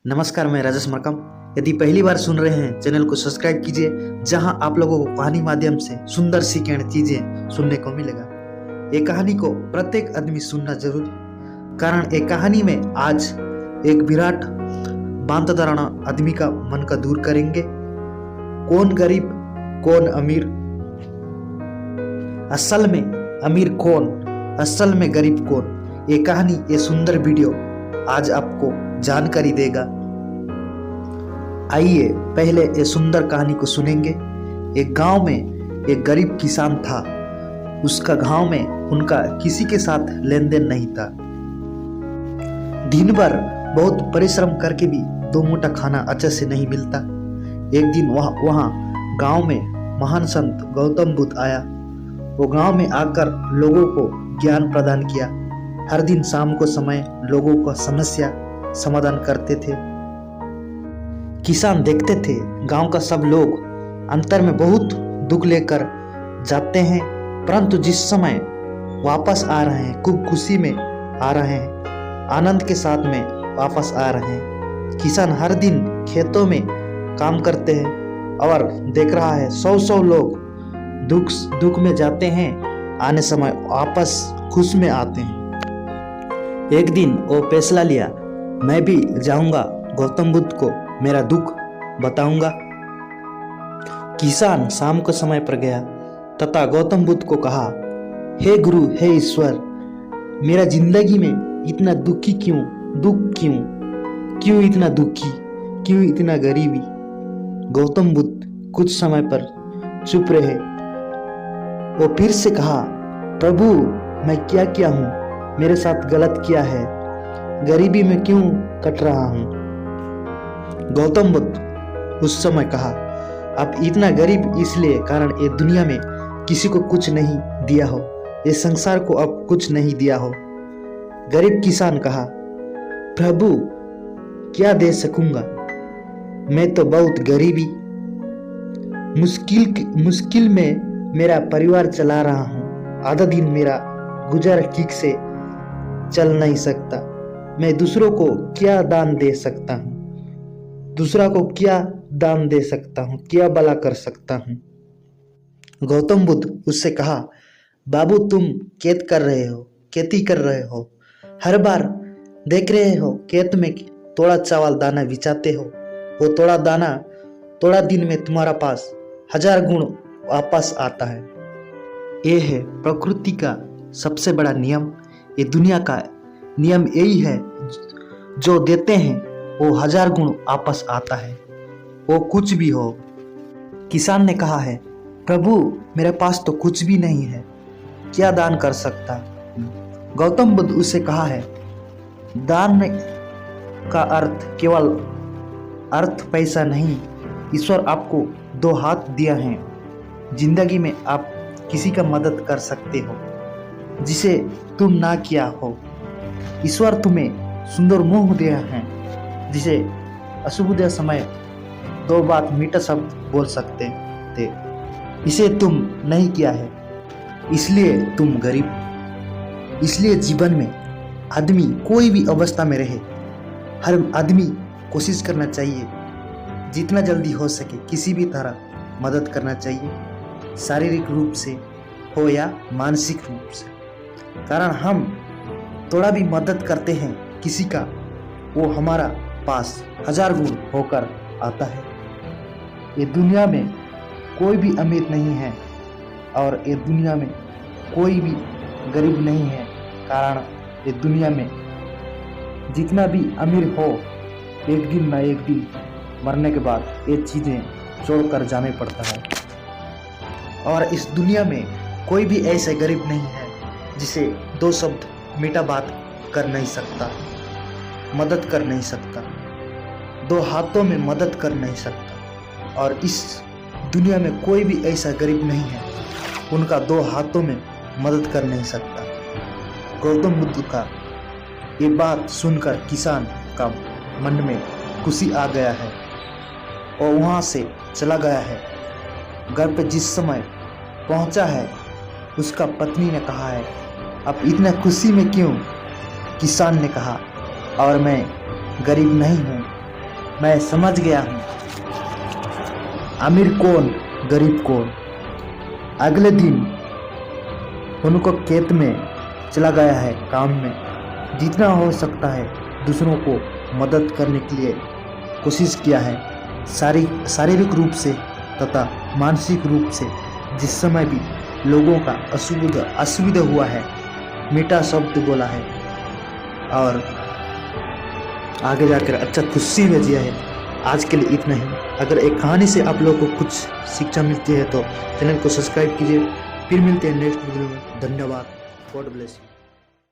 नमस्कार, मैं राजेश मरकम। यदि पहली बार सुन रहे हैं, चैनल को सब्सक्राइब कीजिए, जहां आप लोगों को कहानी माध्यम से सुंदर सीखने चीजें सुनने को मिलेगा। ये कहानी को प्रत्येक आदमी सुनना जरूरी, कारण एक कहानी में आज एक विराट बांतधारणा आदमी का मन का दूर करेंगे। कौन गरीब, कौन अमीर, असल में अमीर कौन, असल में गरीब कौन, ये कहानी, ये सुंदर वीडियो आज आपको जानकारी देगा। आइए पहले ये सुंदर कहानी को सुनेंगे। एक गांव में एक गरीब किसान था। उसका गांव में उनका किसी के साथ लेन देन नहीं था। दिन भर बहुत परिश्रम करके भी दो मुठ्ठा खाना अच्छे से नहीं मिलता। एक दिन वहाँ गांव में महान संत गौतम बुद्ध आया। वो गांव में आकर लोगों को ज्ञान प्रदान किया। हर दिन शाम को समय लोगों का समस्या समाधान करते थे। किसान देखते थे गांव का सब लोग अंतर में बहुत दुख लेकर जाते हैं, परंतु जिस समय वापस आ रहे हैं, खूब खुशी में आ रहे हैं, आनंद के साथ में वापस आ रहे हैं। किसान हर दिन खेतों में काम करते हैं और देख रहा है सौ लोग दुख में जाते हैं, आने समय वापस खुश में आते हैं। एक दिन वो फैसला लिया, मैं भी जाऊंगा, गौतम बुद्ध को मेरा दुख बताऊंगा। किसान शाम को समय पर गया तथा गौतम बुद्ध को कहा, हे गुरु, हे ईश्वर, मेरा जिंदगी में इतना दुखी क्यों, दुख क्यों इतना दुखी, क्यों इतना गरीबी। गौतम बुद्ध कुछ समय पर चुप रहे। वो फिर से कहा, प्रभु, मैं क्या किया हूँ, मेरे साथ गलत किया है, गरीबी में क्यों कट रहा हूँ। गौतम बुद्ध उस समय कहा, आप इतना गरीब इसलिए कारण ये दुनिया में किसी को कुछ नहीं दिया हो, ये संसार को अब कुछ नहीं दिया हो। गरीब किसान कहा, प्रभु, क्या दे सकूंगा, मैं तो बहुत गरीबी, मुश्किल में मेरा परिवार चला रहा हूँ। आधा दिन मेरा गुजारा ठीक से चल नहीं सकता। मैं दूसरों को क्या दान दे सकता हूँ, दूसरा को क्या दान दे सकता हूँ, क्या भला कर सकता हूँ। गौतम बुद्ध उससे कहा, बाबू, तुम खेती कर रहे हो, हर बार देख रहे हो खेत में थोड़ा चावल दाना बिछाते हो, वो थोड़ा दाना थोड़ा दिन में तुम्हारा पास 1000 गुण वापस आता है। ये है प्रकृति का सबसे बड़ा नियम। ये दुनिया का नियम यही है, जो देते हैं वो 1000 गुण वापस आता है, वो कुछ भी हो। किसान ने कहा है, प्रभु, मेरे पास तो कुछ भी नहीं है, क्या दान कर सकता। गौतम बुद्ध उसे कहा है, दान का अर्थ केवल पैसा नहीं। ईश्वर आपको 2 हाथ दिया है। जिंदगी में आप किसी का मदद कर सकते हो जिसे तुम ना किया हो। ईश्वर तुम्हें सुंदर मुंह दिया है जिसे अशुभ समय 2 बात मीठा शब्द बोल सकते थे, इसे तुम नहीं किया है, इसलिए तुम गरीब। इसलिए जीवन में आदमी कोई भी अवस्था में रहे, हर आदमी कोशिश करना चाहिए जितना जल्दी हो सके किसी भी तरह मदद करना चाहिए, शारीरिक रूप से हो या मानसिक रूप से। कारण हम थोड़ा भी मदद करते हैं किसी का, वो हमारा पास 1000 गुण होकर आता है। ये दुनिया में कोई भी अमीर नहीं है और ये दुनिया में कोई भी गरीब नहीं है, कारण ये दुनिया में जितना भी अमीर हो, एक दिन ना एक दिन मरने के बाद ये चीज़ें छोड़कर जाने पड़ता है। और इस दुनिया में कोई भी ऐसा गरीब नहीं है जिसे 2 शब्द मीठा बात कर नहीं सकता, मदद कर नहीं सकता, 2 हाथों में मदद कर नहीं सकता। और इस दुनिया में कोई भी ऐसा गरीब नहीं है उनका 2 हाथों में मदद कर नहीं सकता। गौतम बुद्ध का ये बात सुनकर किसान का मन में खुशी आ गया है और वहाँ से चला गया है। घर पे जिस समय पहुँचा है, उसका पत्नी ने कहा है, अब इतना खुशी में क्यों। किसान ने कहा, और मैं गरीब नहीं हूँ, मैं समझ गया हूँ अमीर कौन गरीब कौन। अगले दिन उनको खेत में चला गया है काम में। जितना हो सकता है दूसरों को मदद करने के लिए कोशिश किया है, शारीरिक रूप से तथा मानसिक रूप से। जिस समय भी लोगों का असुविधा हुआ है, मीठा शब्द बोला है और आगे जाकर अच्छा खुशी में जिया है। आज के लिए इतना ही। अगर एक कहानी से आप लोगों को कुछ शिक्षा मिलती है तो चैनल को सब्सक्राइब कीजिए। फिर मिलते हैं नेक्स्ट वीडियो में। धन्यवाद। God bless you.